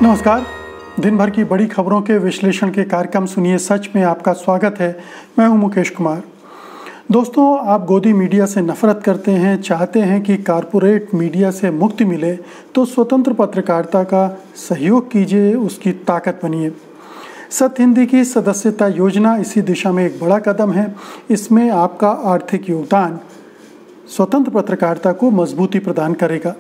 नमस्कार। दिन भर की बड़ी खबरों के विश्लेषण के कार्यक्रम सुनिए सच में आपका स्वागत है। मैं हूं मुकेश कुमार। दोस्तों, आप गोदी मीडिया से नफरत करते हैं, चाहते हैं कि कारपोरेट मीडिया से मुक्ति मिले, तो स्वतंत्र पत्रकारिता का सहयोग कीजिए, उसकी ताकत बनिए। सत्य हिंदी की सदस्यता योजना इसी दिशा में एक बड़ा कदम है। इसमें आपका आर्थिक योगदान स्वतंत्र पत्रकारिता को मजबूती प्रदान करेगा।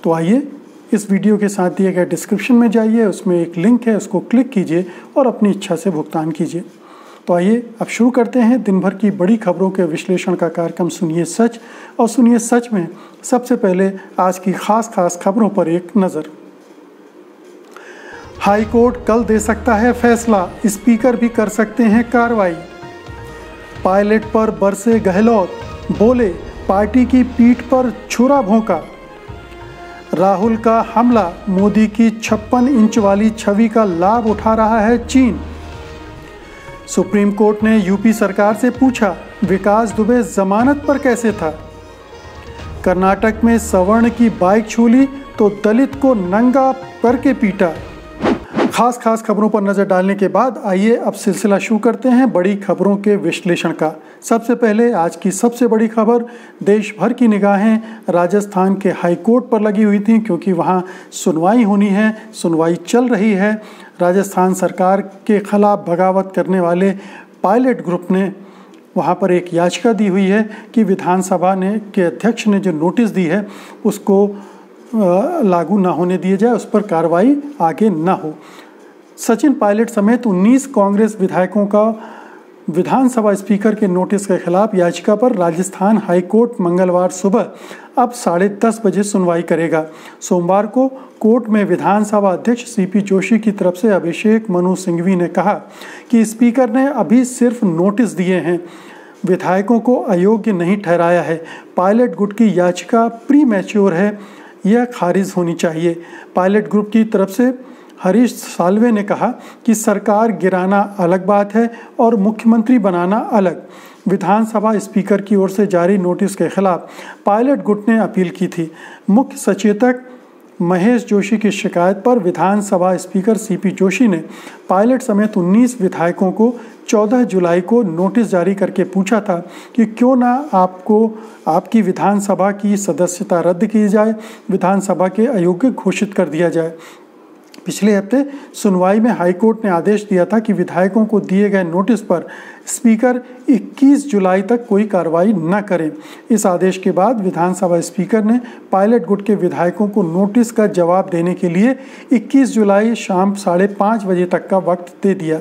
तो आइए इस वीडियो के साथ दिए गए डिस्क्रिप्शन में जाइए, उसमें एक लिंक है, उसको क्लिक कीजिए और अपनी इच्छा से भुगतान कीजिए। तो आइए अब शुरू करते हैं दिन भर की बड़ी खबरों के विश्लेषण का कार्यक्रम सुनिए सच। और सुनिए सच में सबसे पहले आज की खास खबरों पर एक नज़र। हाई कोर्ट कल दे सकता है फैसला, स्पीकर भी कर सकते हैं कार्रवाई। पायलट पर बरसे गहलोत, बोले पार्टी की पीठ पर छुरा भोंका। राहुल का हमला, मोदी की 56 इंच वाली छवि का लाभ उठा रहा है चीन। सुप्रीम कोर्ट ने यूपी सरकार से पूछा, विकास दुबे जमानत पर कैसे था। कर्नाटक में सवर्ण की बाइक छूली तो दलित को नंगा करके पीटा। खास खबरों पर नजर डालने के बाद आइए अब सिलसिला शुरू करते हैं बड़ी खबरों के विश्लेषण का। सबसे पहले आज की सबसे बड़ी खबर, देश भर की निगाहें राजस्थान के हाई कोर्ट पर लगी हुई थी, क्योंकि वहां सुनवाई होनी है, सुनवाई चल रही है। राजस्थान सरकार के खिलाफ बगावत करने वाले पायलट ग्रुप ने वहां पर एक याचिका दी हुई है कि विधानसभा के अध्यक्ष ने जो नोटिस दी है उसको लागू ना होने दिया जाए, उस पर कार्रवाई आगे न हो। सचिन पायलट समेत 19 कांग्रेस विधायकों का विधानसभा स्पीकर के नोटिस के खिलाफ याचिका पर राजस्थान हाई कोर्ट मंगलवार सुबह अब 10:30 बजे सुनवाई करेगा। सोमवार को कोर्ट में विधानसभा अध्यक्ष सीपी जोशी की तरफ से अभिषेक मनु सिंघवी ने कहा कि स्पीकर ने अभी सिर्फ नोटिस दिए हैं, विधायकों को अयोग्य नहीं ठहराया है। पायलट गुट की याचिका प्री मैच्योर है, यह खारिज होनी चाहिए। पायलट ग्रुप की तरफ से हरीश साल्वे ने कहा कि सरकार गिराना अलग बात है और मुख्यमंत्री बनाना अलग। विधानसभा स्पीकर की ओर से जारी नोटिस के खिलाफ पायलट गुट ने अपील की थी। मुख्य सचेतक महेश जोशी की शिकायत पर विधानसभा स्पीकर सीपी जोशी ने पायलट समेत 19 विधायकों को 14 जुलाई को नोटिस जारी करके पूछा था कि क्यों ना आपकी विधानसभा की सदस्यता रद्द की जाए, विधानसभा के अयोग्य घोषित कर दिया जाए। पिछले हफ्ते सुनवाई में हाईकोर्ट ने आदेश दिया था कि विधायकों को दिए गए नोटिस पर स्पीकर 21 जुलाई तक कोई कार्रवाई न करें। इस आदेश के बाद विधानसभा स्पीकर ने पायलट गुट के विधायकों को नोटिस का जवाब देने के लिए 21 जुलाई शाम 5:30 बजे तक का वक्त दे दिया।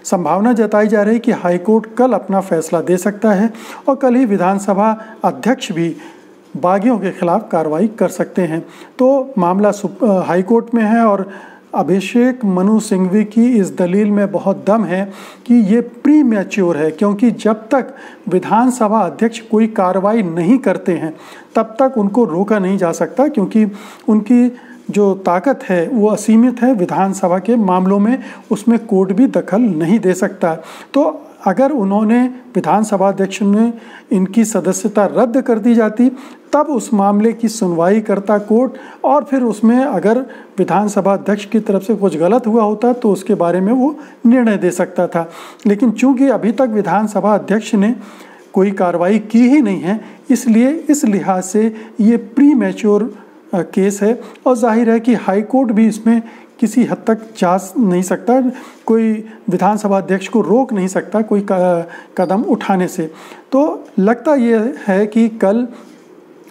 संभावना जताई जा रही कि हाईकोर्ट कल अपना फैसला दे सकता है और कल ही विधानसभा अध्यक्ष भी बागियों के खिलाफ कार्रवाई कर सकते हैं। तो मामला हाईकोर्ट में है और अभिषेक मनु सिंघवी की इस दलील में बहुत दम है कि ये प्री मैच्योर है, क्योंकि जब तक विधानसभा अध्यक्ष कोई कार्रवाई नहीं करते हैं तब तक उनको रोका नहीं जा सकता, क्योंकि उनकी जो ताकत है वो असीमित है विधानसभा के मामलों में, उसमें कोर्ट भी दखल नहीं दे सकता। तो अगर उन्होंने विधानसभा अध्यक्ष ने इनकी सदस्यता रद्द कर दी जाती तब उस मामले की सुनवाई करता कोर्ट, और फिर उसमें अगर विधानसभा अध्यक्ष की तरफ से कुछ गलत हुआ होता तो उसके बारे में वो निर्णय दे सकता था। लेकिन चूंकि अभी तक विधानसभा अध्यक्ष ने कोई कार्रवाई की ही नहीं है, इसलिए इस लिहाज से ये प्री मैच्योर केस है और जाहिर है कि हाई कोर्ट भी इसमें किसी हद तक जा नहीं सकता, कोई विधानसभा अध्यक्ष को रोक नहीं सकता कोई कदम उठाने से। तो लगता ये है कि कल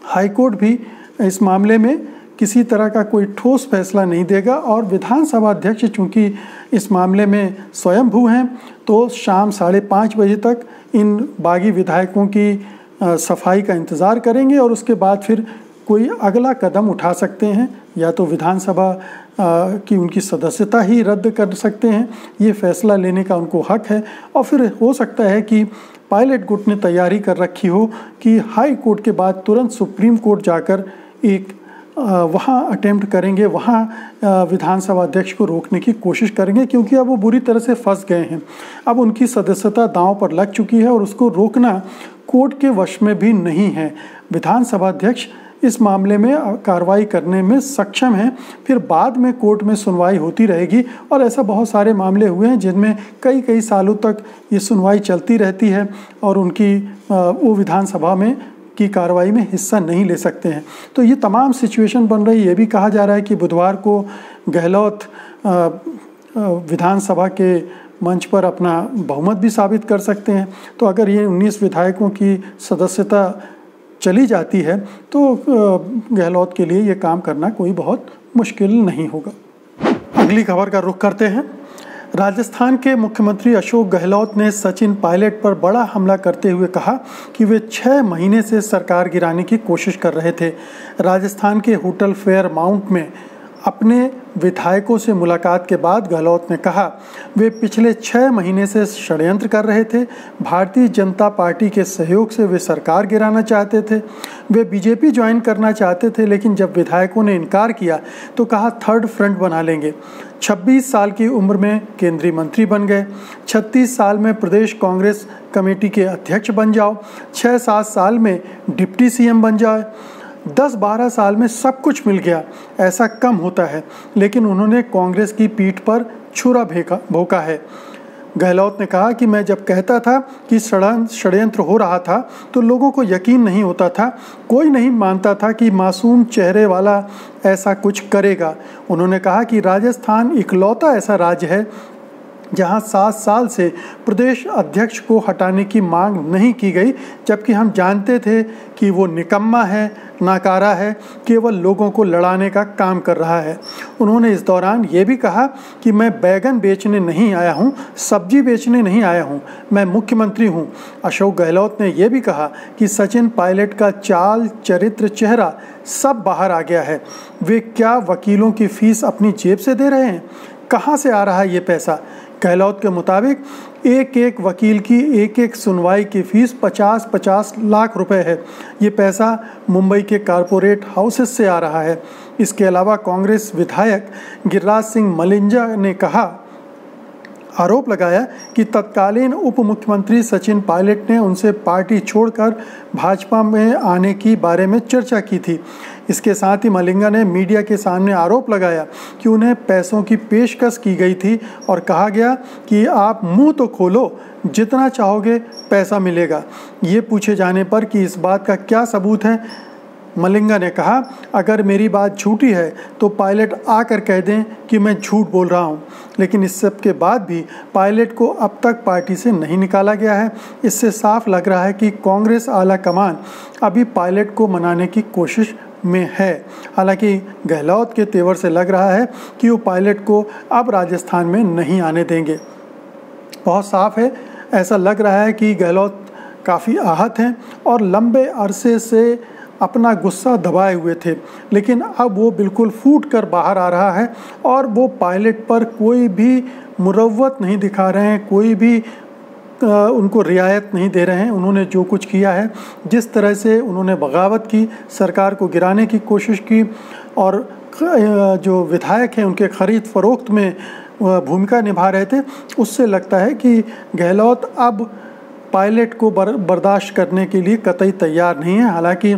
हाई कोर्ट भी इस मामले में किसी तरह का कोई ठोस फैसला नहीं देगा और विधानसभा अध्यक्ष चूँकि इस मामले में स्वयंभू हैं तो शाम 5:30 बजे तक इन बागी विधायकों की सफाई का इंतज़ार करेंगे और उसके बाद फिर कोई अगला कदम उठा सकते हैं, या तो विधानसभा की उनकी सदस्यता ही रद्द कर सकते हैं, ये फैसला लेने का उनको हक है। और फिर हो सकता है कि पायलट गुट ने तैयारी कर रखी हो कि हाई कोर्ट के बाद तुरंत सुप्रीम कोर्ट जाकर एक वहाँ अटेम्प्ट करेंगे, वहाँ विधानसभा अध्यक्ष को रोकने की कोशिश करेंगे, क्योंकि अब वो बुरी तरह से फंस गए हैं। अब उनकी सदस्यता दांव पर लग चुकी है और उसको रोकना कोर्ट के वश में भी नहीं है। विधानसभा अध्यक्ष इस मामले में कार्रवाई करने में सक्षम हैं। फिर बाद में कोर्ट में सुनवाई होती रहेगी और ऐसा बहुत सारे मामले हुए हैं जिनमें कई कई सालों तक ये सुनवाई चलती रहती है और उनकी वो विधानसभा में की कार्रवाई में हिस्सा नहीं ले सकते हैं। तो ये तमाम सिचुएशन बन रही है। ये भी कहा जा रहा है कि बुधवार को गहलोत विधानसभा के मंच पर अपना बहुमत भी साबित कर सकते हैं। तो अगर ये 19 विधायकों की सदस्यता चली जाती है तो गहलोत के लिए ये काम करना कोई बहुत मुश्किल नहीं होगा। अगली खबर का रुख करते हैं। राजस्थान के मुख्यमंत्री अशोक गहलोत ने सचिन पायलट पर बड़ा हमला करते हुए कहा कि वे 6 महीने से सरकार गिराने की कोशिश कर रहे थे। राजस्थान के होटल फेयरमाउंट में अपने विधायकों से मुलाकात के बाद गहलोत ने कहा वे पिछले 6 महीने से षड्यंत्र कर रहे थे। भारतीय जनता पार्टी के सहयोग से वे सरकार गिराना चाहते थे। वे बीजेपी ज्वाइन करना चाहते थे, लेकिन जब विधायकों ने इनकार किया तो कहा थर्ड फ्रंट बना लेंगे। 26 साल की उम्र में केंद्रीय मंत्री बन गए। 36 साल में प्रदेश कांग्रेस कमेटी के अध्यक्ष बन जाओ। 6-7 साल में डिप्टी सीएम बन जाए। 10-12 साल में सब कुछ मिल गया, ऐसा कम होता है। लेकिन उन्होंने कांग्रेस की पीठ पर छुरा भोंका है। गहलोत ने कहा कि मैं जब कहता था कि षड्यंत्र हो रहा था तो लोगों को यकीन नहीं होता था, कोई नहीं मानता था कि मासूम चेहरे वाला ऐसा कुछ करेगा। उन्होंने कहा कि राजस्थान इकलौता ऐसा राज्य है जहां 7 साल से प्रदेश अध्यक्ष को हटाने की मांग नहीं की गई, जबकि हम जानते थे कि वो निकम्मा है, नाकारा है, केवल लोगों को लड़ाने का काम कर रहा है। उन्होंने इस दौरान ये भी कहा कि मैं बैगन बेचने नहीं आया हूँ, सब्जी बेचने नहीं आया हूँ, मैं मुख्यमंत्री हूँ। अशोक गहलोत ने यह भी कहा कि सचिन पायलट का चाल, चरित्र, चेहरा सब बाहर आ गया है। वे क्या वकीलों की फीस अपनी जेब से दे रहे हैं? कहाँ से आ रहा है ये पैसा? गहलोत के मुताबिक एक वकील की एक सुनवाई की फीस 50-50 लाख रुपए है। ये पैसा मुंबई के कारपोरेट हाउसेस से आ रहा है। इसके अलावा कांग्रेस विधायक गिरिराज सिंह मलिंजा ने आरोप लगाया कि तत्कालीन उप मुख्यमंत्री सचिन पायलट ने उनसे पार्टी छोड़कर भाजपा में आने की बारे में चर्चा की थी। इसके साथ ही मलिंगा ने मीडिया के सामने आरोप लगाया कि उन्हें पैसों की पेशकश की गई थी और कहा गया कि आप मुंह तो खोलो, जितना चाहोगे पैसा मिलेगा। ये पूछे जाने पर कि इस बात का क्या सबूत है, मलिंगा ने कहा अगर मेरी बात झूठी है तो पायलट आकर कह दें कि मैं झूठ बोल रहा हूं। लेकिन इस सब के बाद भी पायलट को अब तक पार्टी से नहीं निकाला गया है। इससे साफ लग रहा है कि कांग्रेस आला कमान अभी पायलट को मनाने की कोशिश में है। हालांकि गहलोत के तेवर से लग रहा है कि वो पायलट को अब राजस्थान में नहीं आने देंगे। बहुत साफ है, ऐसा लग रहा है कि गहलोत काफ़ी आहत हैं और लंबे अरसे से अपना गुस्सा दबाए हुए थे, लेकिन अब वो बिल्कुल फूट कर बाहर आ रहा है और वो पायलट पर कोई भी मुरव्वत नहीं दिखा रहे हैं, कोई भी उनको रियायत नहीं दे रहे हैं। उन्होंने जो कुछ किया है, जिस तरह से उन्होंने बगावत की, सरकार को गिराने की कोशिश की और जो विधायक हैं उनके खरीद फरोख्त में भूमिका निभा रहे थे, उससे लगता है कि गहलोत अब पायलट को बर्दाश्त करने के लिए कतई तैयार नहीं है। हालांकि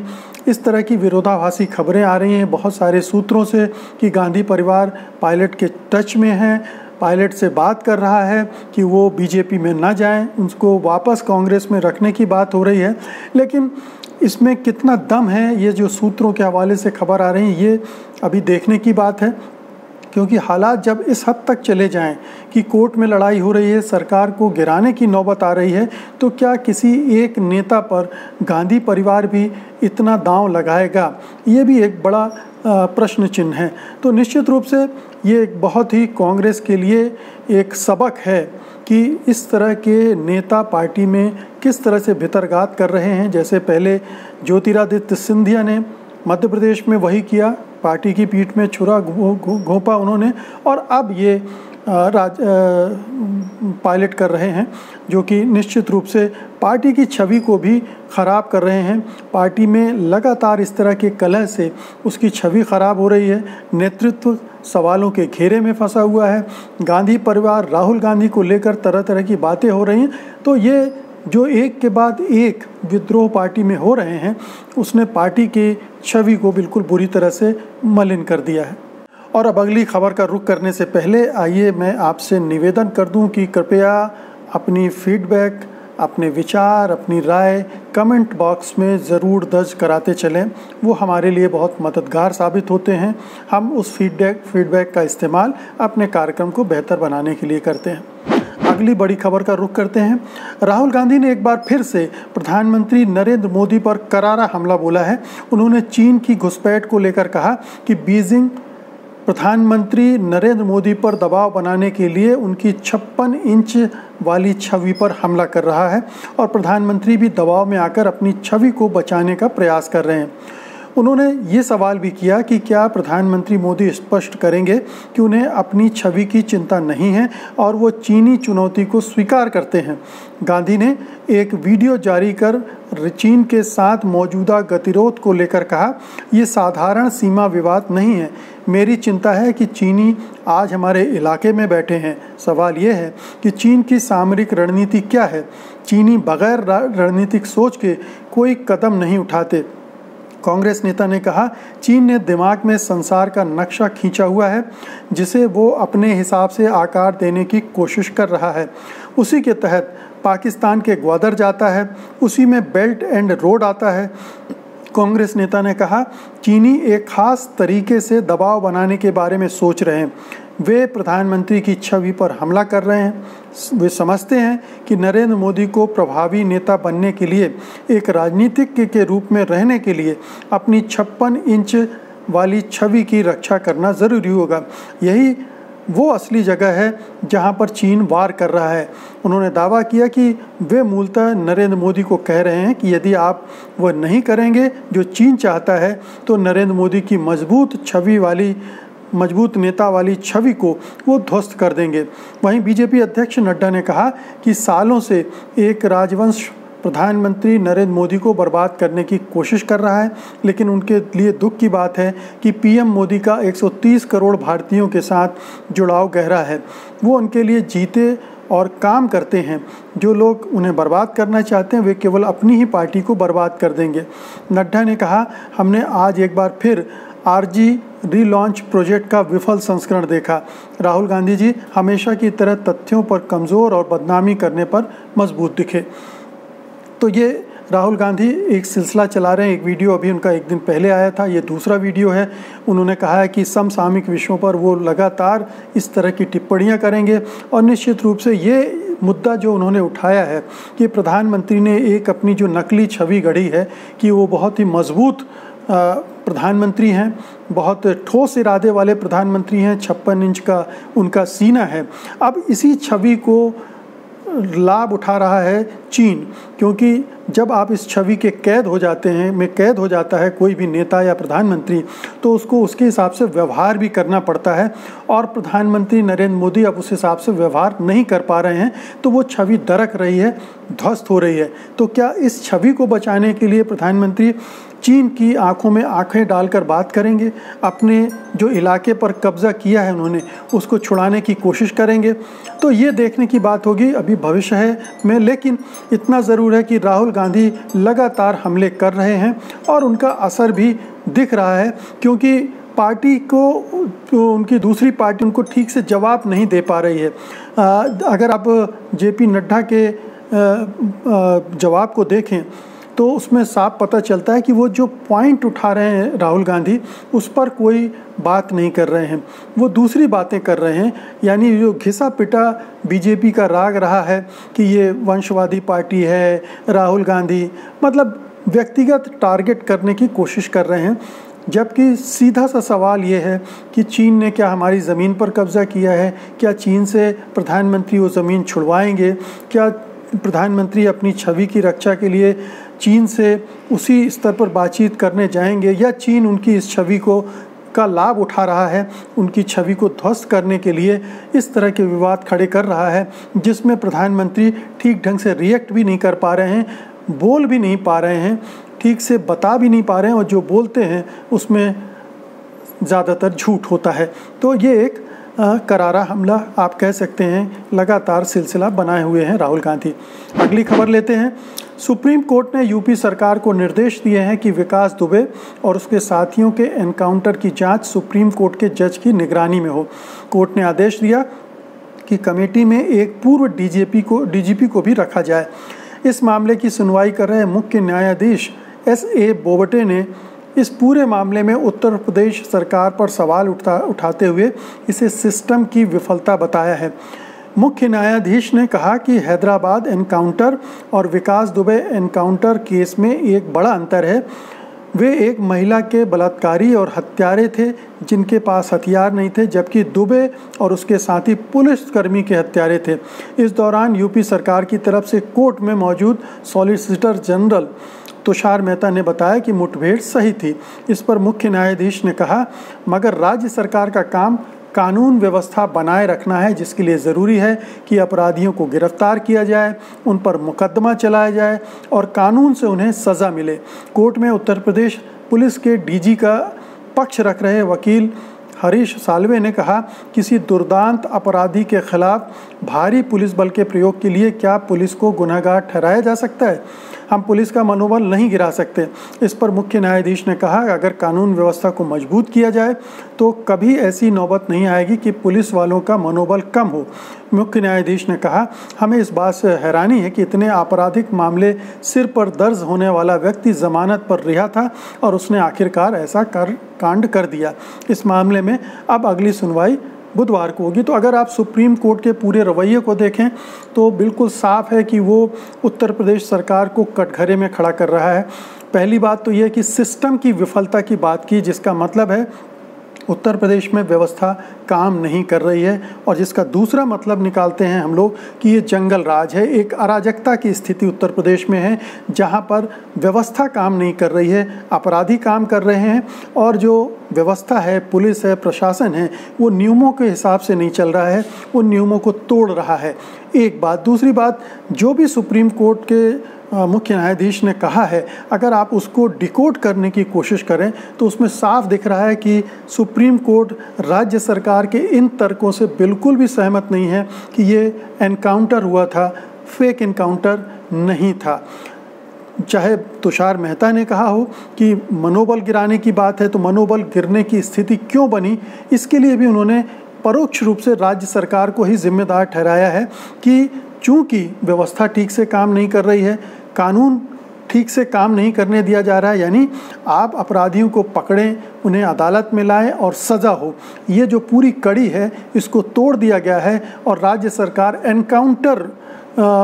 इस तरह की विरोधाभासी खबरें आ रही हैं बहुत सारे सूत्रों से कि गांधी परिवार पायलट के टच में है, पायलट से बात कर रहा है कि वो बीजेपी में ना जाएं, उसको वापस कांग्रेस में रखने की बात हो रही है। लेकिन इसमें कितना दम है, ये जो सूत्रों के हवाले से खबर आ रही है, ये अभी देखने की बात है। क्योंकि हालात जब इस हद तक चले जाएं कि कोर्ट में लड़ाई हो रही है, सरकार को गिराने की नौबत आ रही है, तो क्या किसी एक नेता पर गांधी परिवार भी इतना दांव लगाएगा? ये भी एक बड़ा प्रश्न चिन्ह है। तो निश्चित रूप से ये एक बहुत ही कांग्रेस के लिए एक सबक है कि इस तरह के नेता पार्टी में किस तरह से भितरघात कर रहे हैं। जैसे पहले ज्योतिरादित्य सिंधिया ने मध्य प्रदेश में वही किया, पार्टी की पीठ में छुरा घोंपा उन्होंने, और अब ये पायलट कर रहे हैं, जो कि निश्चित रूप से पार्टी की छवि को भी ख़राब कर रहे हैं। पार्टी में लगातार इस तरह के कलह से उसकी छवि ख़राब हो रही है। नेतृत्व सवालों के घेरे में फंसा हुआ है। गांधी परिवार, राहुल गांधी को लेकर तरह तरह की बातें हो रही हैं। तो ये जो एक के बाद एक विद्रोह पार्टी में हो रहे हैं, उसने पार्टी की छवि को बिल्कुल बुरी तरह से मलिन कर दिया है। और अब अगली खबर का रुख करने से पहले आइए मैं आपसे निवेदन कर दूं कि कृपया अपनी फीडबैक, अपने विचार, अपनी राय कमेंट बॉक्स में ज़रूर दर्ज कराते चलें। वो हमारे लिए बहुत मददगार साबित होते हैं। हम उस फीडबैक का इस्तेमाल अपने कार्यक्रम को बेहतर बनाने के लिए करते हैं। अगली बड़ी खबर का रुख करते हैं। राहुल गांधी ने एक बार फिर से प्रधानमंत्री नरेंद्र मोदी पर करारा हमला बोला है। उन्होंने चीन की घुसपैठ को लेकर कहा कि बीजिंग प्रधानमंत्री नरेंद्र मोदी पर दबाव बनाने के लिए उनकी 56 इंच वाली छवि पर हमला कर रहा है और प्रधानमंत्री भी दबाव में आकर अपनी छवि को बचाने का प्रयास कर रहे हैं। उन्होंने ये सवाल भी किया कि क्या प्रधानमंत्री मोदी स्पष्ट करेंगे कि उन्हें अपनी छवि की चिंता नहीं है और वो चीनी चुनौती को स्वीकार करते हैं। गांधी ने एक वीडियो जारी कर चीन के साथ मौजूदा गतिरोध को लेकर कहा, ये साधारण सीमा विवाद नहीं है। मेरी चिंता है कि चीनी आज हमारे इलाके में बैठे हैं। सवाल ये है कि चीन की सामरिक रणनीति क्या है। चीनी बगैर रणनीतिक सोच के कोई कदम नहीं उठाते। कांग्रेस नेता ने कहा, चीन ने दिमाग में संसार का नक्शा खींचा हुआ है जिसे वो अपने हिसाब से आकार देने की कोशिश कर रहा है। उसी के तहत पाकिस्तान के ग्वादर जाता है, उसी में बेल्ट एंड रोड आता है। कांग्रेस नेता ने कहा, चीनी एक खास तरीके से दबाव बनाने के बारे में सोच रहे हैं। वे प्रधानमंत्री की छवि पर हमला कर रहे हैं। वे समझते हैं कि नरेंद्र मोदी को प्रभावी नेता बनने के लिए, एक राजनीतिज्ञ के रूप में रहने के लिए अपनी 56 इंच वाली छवि की रक्षा करना ज़रूरी होगा। यही वो असली जगह है जहां पर चीन वार कर रहा है। उन्होंने दावा किया कि वे मूलतः नरेंद्र मोदी को कह रहे हैं कि यदि आप वह नहीं करेंगे जो चीन चाहता है तो नरेंद्र मोदी की मजबूत नेता वाली छवि को वो ध्वस्त कर देंगे। वहीं बीजेपी अध्यक्ष नड्डा ने कहा कि सालों से एक राजवंश प्रधानमंत्री नरेंद्र मोदी को बर्बाद करने की कोशिश कर रहा है, लेकिन उनके लिए दुख की बात है कि पीएम मोदी का 130 करोड़ भारतीयों के साथ जुड़ाव गहरा है। वो उनके लिए जीते और काम करते हैं। जो लोग उन्हें बर्बाद करना चाहते हैं वे केवल अपनी ही पार्टी को बर्बाद कर देंगे। नड्डा ने कहा, हमने आज एक बार फिर आरजी रीलॉन्च प्रोजेक्ट का विफल संस्करण देखा। राहुल गांधी जी हमेशा की तरह तथ्यों पर कमज़ोर और बदनामी करने पर मजबूत दिखे। तो ये राहुल गांधी एक सिलसिला चला रहे हैं। एक वीडियो अभी उनका एक दिन पहले आया था, ये दूसरा वीडियो है। उन्होंने कहा है कि समसामयिक विषयों पर वो लगातार इस तरह की टिप्पणियां करेंगे और निश्चित रूप से ये मुद्दा जो उन्होंने उठाया है कि प्रधानमंत्री ने एक अपनी जो नकली छवि गढ़ी है कि वो बहुत ही मजबूत प्रधानमंत्री हैं, बहुत ठोस इरादे वाले प्रधानमंत्री हैं, 56 इंच का उनका सीना है। अब इसी छवि को लाभ उठा रहा है चीन, क्योंकि जब आप इस छवि के कैद हो जाता है कोई भी नेता या प्रधानमंत्री, तो उसको उसके हिसाब से व्यवहार भी करना पड़ता है और प्रधानमंत्री नरेंद्र मोदी अब उस हिसाब से व्यवहार नहीं कर पा रहे हैं, तो वो छवि दरक रही है, ध्वस्त हो रही है। तो क्या इस छवि को बचाने के लिए प्रधानमंत्री चीन की आंखों में आंखें डालकर बात करेंगे, अपने जो इलाके पर कब्जा किया है उन्होंने उसको छुड़ाने की कोशिश करेंगे? तो ये देखने की बात होगी, अभी भविष्य है में। लेकिन इतना ज़रूर है कि राहुल गांधी लगातार हमले कर रहे हैं और उनका असर भी दिख रहा है, क्योंकि पार्टी को उनकी दूसरी पार्टी उनको ठीक से जवाब नहीं दे पा रही है। अगर आप जेपी नड्डा के जवाब को देखें तो उसमें साफ पता चलता है कि वो जो पॉइंट उठा रहे हैं राहुल गांधी, उस पर कोई बात नहीं कर रहे हैं, वो दूसरी बातें कर रहे हैं। यानी जो घिसा पिटा बीजेपी का राग रहा है कि ये वंशवादी पार्टी है, राहुल गांधी मतलब व्यक्तिगत टारगेट करने की कोशिश कर रहे हैं। जबकि सीधा सा सवाल ये है कि चीन ने क्या हमारी ज़मीन पर कब्ज़ा किया है? क्या चीन से प्रधानमंत्री वो ज़मीन छुड़वाएंगे? क्या प्रधानमंत्री अपनी छवि की रक्षा के लिए चीन से उसी स्तर पर बातचीत करने जाएंगे, या चीन उनकी इस छवि का लाभ उठा रहा है, उनकी छवि को ध्वस्त करने के लिए इस तरह के विवाद खड़े कर रहा है, जिसमें प्रधानमंत्री ठीक ढंग से रिएक्ट भी नहीं कर पा रहे हैं, बोल भी नहीं पा रहे हैं, ठीक से बता भी नहीं पा रहे हैं, और जो बोलते हैं उसमें ज़्यादातर झूठ होता है। तो ये एक करारा हमला आप कह सकते हैं, लगातार सिलसिला बनाए हुए हैं राहुल गांधी। अगली खबर लेते हैं। सुप्रीम कोर्ट ने यूपी सरकार को निर्देश दिए हैं कि विकास दुबे और उसके साथियों के एनकाउंटर की जांच सुप्रीम कोर्ट के जज की निगरानी में हो। कोर्ट ने आदेश दिया कि कमेटी में एक पूर्व डीजीपी को भी रखा जाए। इस मामले की सुनवाई कर रहे मुख्य न्यायाधीश S.A. बोबटे ने इस पूरे मामले में उत्तर प्रदेश सरकार पर सवाल उठाते हुए इसे सिस्टम की विफलता बताया है। मुख्य न्यायाधीश ने कहा कि हैदराबाद एनकाउंटर और विकास दुबे एनकाउंटर केस में एक बड़ा अंतर है। वे एक महिला के बलात्कारी और हत्यारे थे जिनके पास हथियार नहीं थे, जबकि दुबे और उसके साथी पुलिसकर्मी के हत्यारे थे। इस दौरान यूपी सरकार की तरफ से कोर्ट में मौजूद सॉलिसिटर जनरल तुषार मेहता ने बताया कि मुठभेड़ सही थी। इस पर मुख्य न्यायाधीश ने कहा, मगर राज्य सरकार का काम कानून व्यवस्था बनाए रखना है, जिसके लिए ज़रूरी है कि अपराधियों को गिरफ्तार किया जाए, उन पर मुकदमा चलाया जाए और कानून से उन्हें सज़ा मिले। कोर्ट में उत्तर प्रदेश पुलिस के डीजी का पक्ष रख रहे वकील हरीश साल्वे ने कहा, किसी दुर्दांत अपराधी के खिलाफ भारी पुलिस बल के प्रयोग के लिए क्या पुलिस को गुनहगार ठहराया जा सकता है? हम पुलिस का मनोबल नहीं गिरा सकते। इस पर मुख्य न्यायाधीश ने कहा, अगर कानून व्यवस्था को मजबूत किया जाए तो कभी ऐसी नौबत नहीं आएगी कि पुलिस वालों का मनोबल कम हो। मुख्य न्यायाधीश ने कहा, हमें इस बात से हैरानी है कि इतने आपराधिक मामले सिर पर दर्ज होने वाला व्यक्ति जमानत पर रिहा था और उसने आखिरकार ऐसा कांड कर दिया। इस मामले में अब अगली सुनवाई बुधवार को होगी। तो अगर आप सुप्रीम कोर्ट के पूरे रवैये को देखें तो बिल्कुल साफ है कि वो उत्तर प्रदेश सरकार को कटघरे में खड़ा कर रहा है। पहली बात तो ये कि सिस्टम की विफलता की बात की, जिसका मतलब है उत्तर प्रदेश में व्यवस्था काम नहीं कर रही है, और जिसका दूसरा मतलब निकालते हैं हम लोग कि ये जंगल राज है। एक अराजकता की स्थिति उत्तर प्रदेश में है, जहाँ पर व्यवस्था काम नहीं कर रही है, अपराधी काम कर रहे हैं और जो व्यवस्था है, पुलिस है, प्रशासन है, वो नियमों के हिसाब से नहीं चल रहा है, वो नियमों को तोड़ रहा है। एक बात। दूसरी बात, जो भी सुप्रीम कोर्ट के मुख्य न्यायाधीश ने कहा है, अगर आप उसको डिकोड करने की कोशिश करें तो उसमें साफ दिख रहा है कि सुप्रीम कोर्ट राज्य सरकार के इन तर्कों से बिल्कुल भी सहमत नहीं है कि ये एनकाउंटर हुआ था, फेक एनकाउंटर नहीं था। चाहे तुषार मेहता ने कहा हो कि मनोबल गिराने की बात है, तो मनोबल गिरने की स्थिति क्यों बनी, इसके लिए भी उन्होंने परोक्ष रूप से राज्य सरकार को ही जिम्मेदार ठहराया है कि चूंकि व्यवस्था ठीक से काम नहीं कर रही है, कानून ठीक से काम नहीं करने दिया जा रहा है, यानी आप अपराधियों को पकड़ें, उन्हें अदालत में लाएं और सज़ा हो, ये जो पूरी कड़ी है इसको तोड़ दिया गया है और राज्य सरकार एनकाउंटर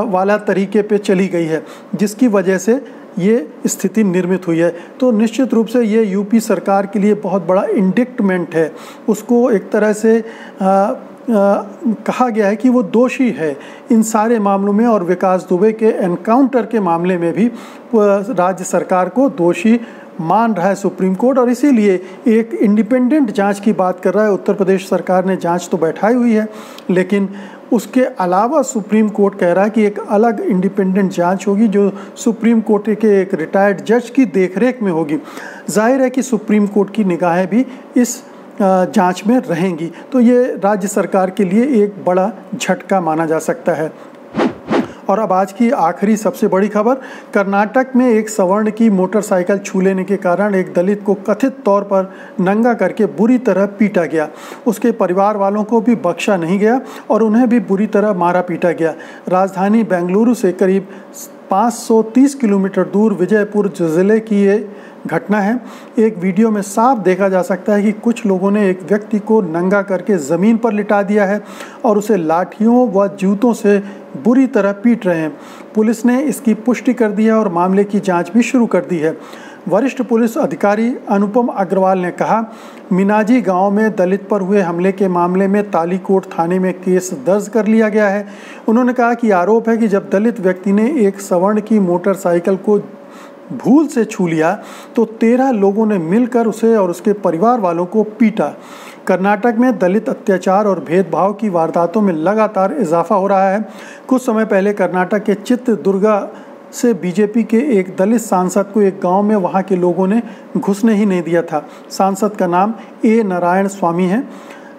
वाला तरीके पे चली गई है, जिसकी वजह से ये स्थिति निर्मित हुई है। तो निश्चित रूप से ये यूपी सरकार के लिए बहुत बड़ा इंडिक्टमेंट है। उसको एक तरह से कहा गया है कि वो दोषी है इन सारे मामलों में, और विकास दुबे के एनकाउंटर के मामले में भी राज्य सरकार को दोषी मान रहा है सुप्रीम कोर्ट, और इसीलिए एक इंडिपेंडेंट जांच की बात कर रहा है। उत्तर प्रदेश सरकार ने जांच तो बैठाई हुई है, लेकिन उसके अलावा सुप्रीम कोर्ट कह रहा है कि एक अलग इंडिपेंडेंट जांच होगी जो सुप्रीम कोर्ट के एक रिटायर्ड जज की देखरेख में होगी। जाहिर है कि सुप्रीम कोर्ट की निगाहें भी इस जांच में रहेंगी, तो ये राज्य सरकार के लिए एक बड़ा झटका माना जा सकता है। और अब आज की आखिरी सबसे बड़ी खबर, कर्नाटक में एक सवर्ण की मोटरसाइकिल छू लेने के कारण एक दलित को कथित तौर पर नंगा करके बुरी तरह पीटा गया। उसके परिवार वालों को भी बख्शा नहीं गया और उन्हें भी बुरी तरह मारा पीटा गया। राजधानी बेंगलुरु से करीब 530 किलोमीटर दूर विजयपुर जिले की ये घटना है। एक वीडियो में साफ देखा जा सकता है कि कुछ लोगों ने एक व्यक्ति को नंगा करके ज़मीन पर लिटा दिया है और उसे लाठियों व जूतों से बुरी तरह पीट रहे हैं। पुलिस ने इसकी पुष्टि कर दी है और मामले की जांच भी शुरू कर दी है। वरिष्ठ पुलिस अधिकारी अनुपम अग्रवाल ने कहा, मिनाजी गांव में दलित पर हुए हमले के मामले में तालीकोट थाने में केस दर्ज कर लिया गया है। उन्होंने कहा कि आरोप है कि जब दलित व्यक्ति ने एक सवर्ण की मोटरसाइकिल को भूल से छू लिया तो 13 लोगों ने मिलकर उसे और उसके परिवार वालों को पीटा। कर्नाटक में दलित अत्याचार और भेदभाव की वारदातों में लगातार इजाफा हो रहा है। कुछ समय पहले कर्नाटक के चित्रदुर्गा से बीजेपी के एक दलित सांसद को एक गांव में वहां के लोगों ने घुसने ही नहीं दिया था। सांसद का नाम ए नारायण स्वामी है।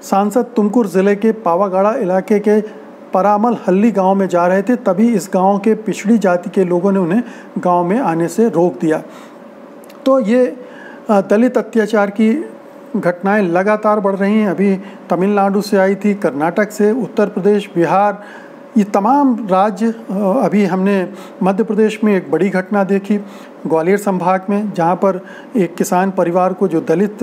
सांसद तुमकुर ज़िले के पावागढ़ा इलाके के परामल हल्ली गांव में जा रहे थे, तभी इस गांव के पिछड़ी जाति के लोगों ने उन्हें गांव में आने से रोक दिया। तो ये दलित अत्याचार की घटनाएं लगातार बढ़ रही हैं। अभी तमिलनाडु से आई थी, कर्नाटक से, उत्तर प्रदेश, बिहार, ये तमाम राज्य। अभी हमने मध्य प्रदेश में एक बड़ी घटना देखी ग्वालियर संभाग में, जहाँ पर एक किसान परिवार को जो दलित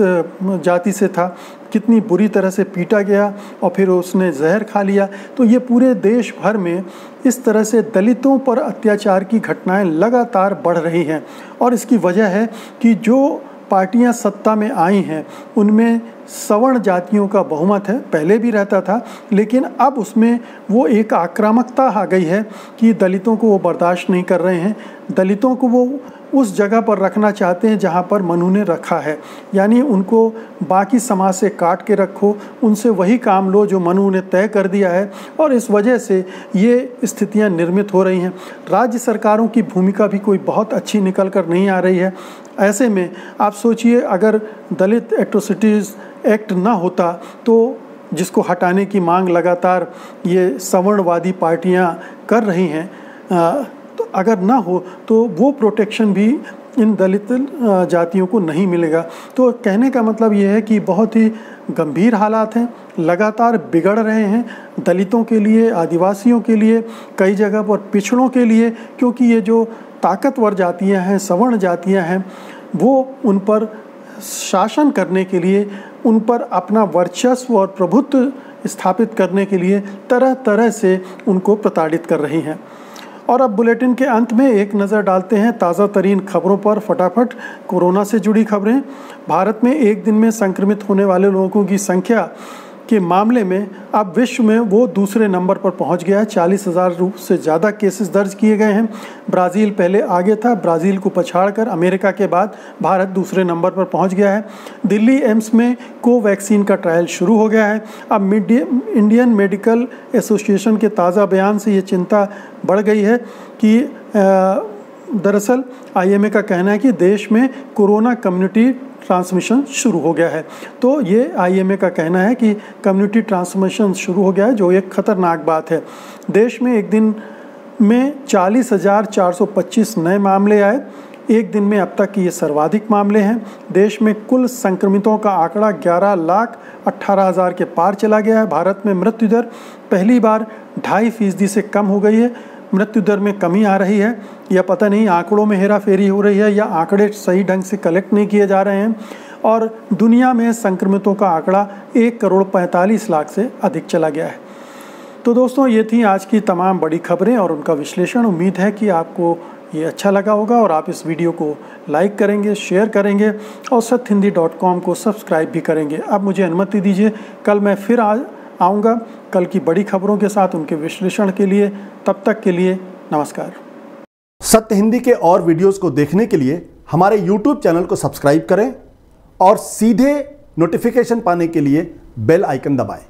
जाति से था कितनी बुरी तरह से पीटा गया और फिर उसने जहर खा लिया। तो ये पूरे देश भर में इस तरह से दलितों पर अत्याचार की घटनाएं लगातार बढ़ रही हैं। और इसकी वजह है कि जो पार्टियां सत्ता में आई हैं उनमें सवर्ण जातियों का बहुमत है, पहले भी रहता था, लेकिन अब उसमें वो एक आक्रामकता आ गई है कि दलितों को वो बर्दाश्त नहीं कर रहे हैं। दलितों को वो उस जगह पर रखना चाहते हैं जहाँ पर मनु ने रखा है, यानी उनको बाकी समाज से काट के रखो, उनसे वही काम लो जो मनु ने तय कर दिया है। और इस वजह से ये स्थितियाँ निर्मित हो रही हैं। राज्य सरकारों की भूमिका भी कोई बहुत अच्छी निकल कर नहीं आ रही है। ऐसे में आप सोचिए, अगर दलित एट्रोसिटीज़ एक्ट ना होता तो जिसको हटाने की मांग लगातार ये सवर्णवादी पार्टियां कर रही हैं, तो अगर ना हो तो वो प्रोटेक्शन भी इन दलित जातियों को नहीं मिलेगा। तो कहने का मतलब ये है कि बहुत ही गंभीर हालात हैं, लगातार बिगड़ रहे हैं दलितों के लिए, आदिवासियों के लिए, कई जगह पर पिछड़ों के लिए, क्योंकि ये जो ताकतवर जातियां हैं, सवर्ण जातियां हैं, वो उन पर शासन करने के लिए, उन पर अपना वर्चस्व और प्रभुत्व स्थापित करने के लिए तरह तरह से उनको प्रताड़ित कर रही हैं। और अब बुलेटिन के अंत में एक नज़र डालते हैं ताज़ा तरीन खबरों पर फटाफट। कोरोना से जुड़ी खबरें। भारत में एक दिन में संक्रमित होने वाले लोगों की संख्या के मामले में अब विश्व में वो दूसरे नंबर पर पहुंच गया है। 40,000 से ज़्यादा केसेस दर्ज किए गए हैं। ब्राज़ील पहले आगे था, ब्राज़ील को पछाड़कर अमेरिका के बाद भारत दूसरे नंबर पर पहुंच गया है। दिल्ली एम्स में कोवैक्सीन का ट्रायल शुरू हो गया है। अब इंडियन मेडिकल एसोसिएशन के ताज़ा बयान से ये चिंता बढ़ गई है कि दरअसल IMA का कहना है कि देश में कोरोना कम्युनिटी ट्रांसमिशन शुरू हो गया है। तो ये IMA का कहना है कि कम्युनिटी ट्रांसमिशन शुरू हो गया है, जो एक खतरनाक बात है। देश में एक दिन में 40,425 नए मामले आए। एक दिन में अब तक ये सर्वाधिक मामले हैं। देश में कुल संक्रमितों का आंकड़ा 11,18,000 के पार चला गया है। भारत में मृत्यु दर पहली बार 2.5% से कम हो गई है। मृत्यु दर में कमी आ रही है, या पता नहीं आंकड़ों में हेराफेरी हो रही है या आंकड़े सही ढंग से कलेक्ट नहीं किए जा रहे हैं। और दुनिया में संक्रमितों का आंकड़ा 1,45,00,000 से अधिक चला गया है। तो दोस्तों, ये थी आज की तमाम बड़ी खबरें और उनका विश्लेषण। उम्मीद है कि आपको ये अच्छा लगा होगा और आप इस वीडियो को लाइक करेंगे, शेयर करेंगे और satyhindi.com को सब्सक्राइब भी करेंगे। अब मुझे अनुमति दीजिए, कल मैं फिर आऊँगा कल की बड़ी खबरों के साथ, उनके विश्लेषण के लिए। तब तक के लिए नमस्कार। सत्य हिंदी के और वीडियोस को देखने के लिए हमारे YouTube चैनल को सब्सक्राइब करें और सीधे नोटिफिकेशन पाने के लिए बेल आइकन दबाएं।